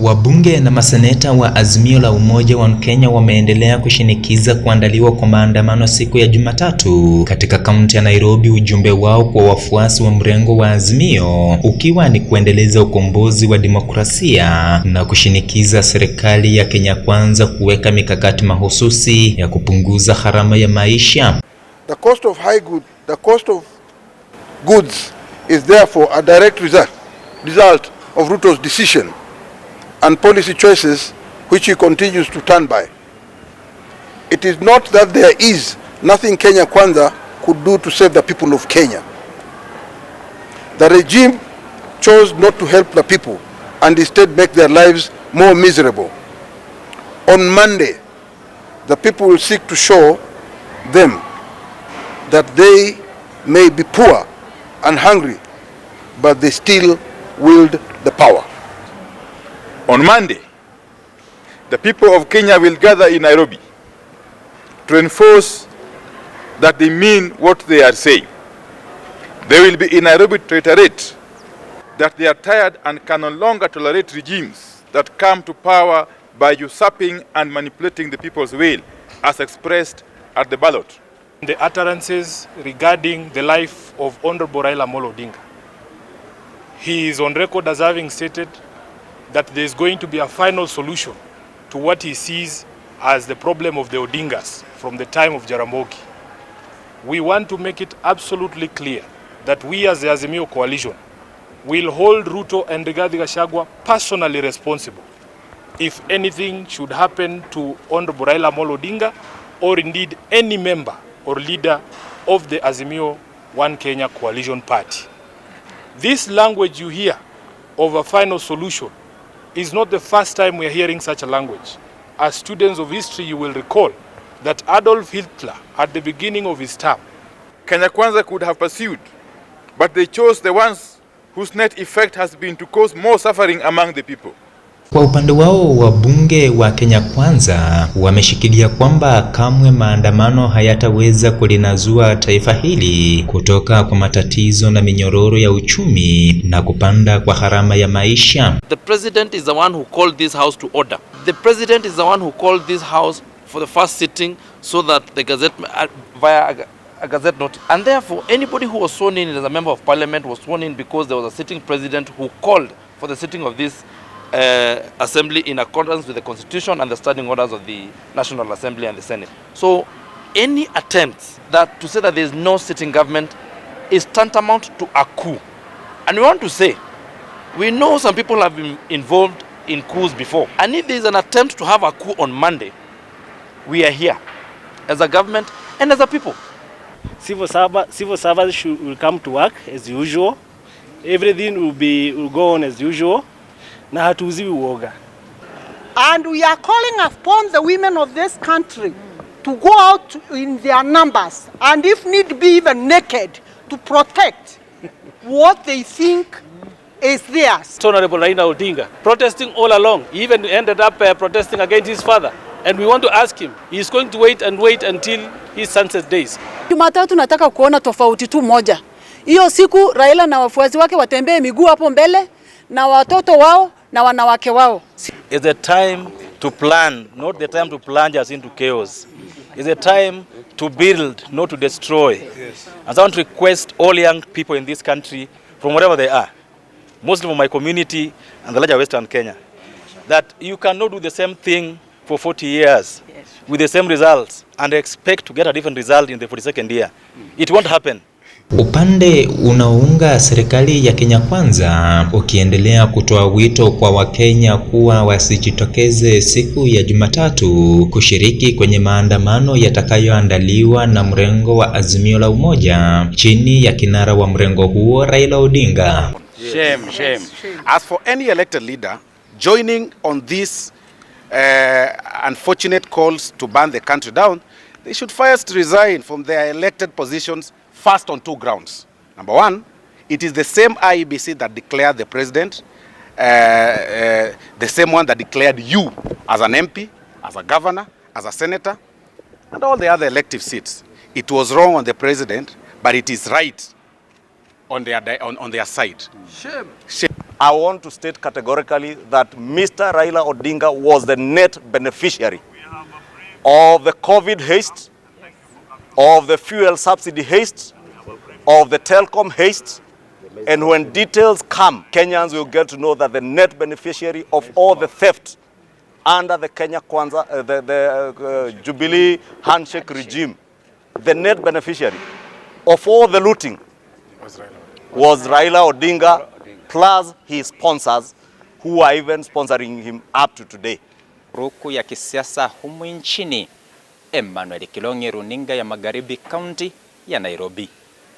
Wabunge na maseneta wa Azimio la Umoja wa Kenya wameendelea kushinikiza kuandaliwa kwa maandamano siku ya Jumatatu katika kaunti ya Nairobi, ujumbe wao kwa wafuasi wa mrengo wa Azimio ukiwa ni kuendeleza ukombozi wa demokrasia na kushinikiza serikali ya Kenya Kwanza kuweka mikakati mahususi ya kupunguza gharama ya maisha. The cost of goods is therefore a direct result of Ruto's decision and policy choices which he continues to stand by. It is not that there is nothing Kenya Kwanza could do to save the people of Kenya. The regime chose not to help the people and instead make their lives more miserable. On Monday, the people will seek to show them that they may be poor and hungry, but they still wield the power. On Monday, the people of Kenya will gather in Nairobi to enforce that they mean what they are saying. They will be in Nairobi to reiterate that they are tired and can no longer tolerate regimes that come to power by usurping and manipulating the people's will as expressed at the ballot. The utterances regarding the life of Honorable Raila Amolo Odinga. He is on record as having stated that there is going to be a final solution to what he sees as the problem of the Odingas from the time of Jaramogi. We want to make it absolutely clear that we as the Azimio coalition will hold Ruto and Rigathi Gachagua personally responsible if anything should happen to Honorable Raila Amolo Odinga or indeed any member or leader of the Azimio One Kenya coalition party. This language you hear of a final solution is not the first time we are hearing such a language. As students of history, you will recall that Adolf Hitler, at the beginning of his term, Kenya Kwanza could have pursued, but they chose the ones whose net effect has been to cause more suffering among the people. Kwa upande wao, wabunge wa Kenya Kwanza wameshikilia kwamba kamwe maandamano hayataweza kulinazua taifa hili kutoka kwa matatizo na minyororo ya uchumi na kupanda kwa gharama ya maisha. The president is the one who called this house to order. The president is the one who called this house for the first sitting so that the gazette via a gazette note, and therefore anybody who was sworn in as a member of parliament was sworn in because there was a sitting president who called for the sitting of this assembly in accordance with the constitution and the standing orders of the National Assembly and the Senate. So any attempts that to say that there is no sitting government is tantamount to a coup. And we want to say, we know some people have been involved in coups before, and if there is an attempt to have a coup on Monday, we are here as a government and as a people. Civil servants will come to work as usual. Everything will go on as usual. Na hatuuziwi uoga. And we are calling upon the women of this country to go out in their numbers and if need be even naked to protect what they think is theirs. Honorable Raila Odinga protesting all along. He even ended up protesting against his father. And we want to ask him, he is going to wait until his sunset days. Jumatatu nataka kuona tofauti tu moja. Hiyo siku Raila na wafuasi wake watembee miguu hapo mbele na watoto wao na wanawake wao. It's a time to plan, not the time to plunge us into chaos. It's a time to build, not to destroy. Yes. And I want to request all young people in this country, from wherever they are, mostly from my community and the larger Western Kenya, that you cannot do the same thing for 40 years with the same results and expect to get a different result in the 42nd year. It won't happen. Upande unaounga serikali ya Kenya Kwanza ukiendelea kutoa wito kwa Wakenya kuwa wasijitokeze siku ya Jumatatu kushiriki kwenye maandamano yatakayoandaliwa na mrengo wa Azimio la Umoja chini ya kinara wa mrengo huo Raila Odinga. Shame. As for any elected leader joining on this unfortunate calls to burn the country down, they should first resign from their elected positions first on two grounds. Number one, it is the same IEBC that declared the president, the same one that declared you as an MP, as a governor, as a senator, and all the other elective seats. It was wrong on the president, but it is right on their side. Shame. I want to state categorically that Mr. Raila Odinga was the net beneficiary of the COVID haste, of the fuel subsidy haste, of the telecom haste, and when details come, Kenyans will get to know that the net beneficiary of all the theft under the Kenya Kwanza, the Jubilee handshake regime, the net beneficiary of all the looting was Raila Odinga, plus his sponsors who are even sponsoring him up to today. Ruku ya kisiasa humu nchini. Emmanuel Kilonge, runinga ya Magharibi, kaunti ya Nairobi.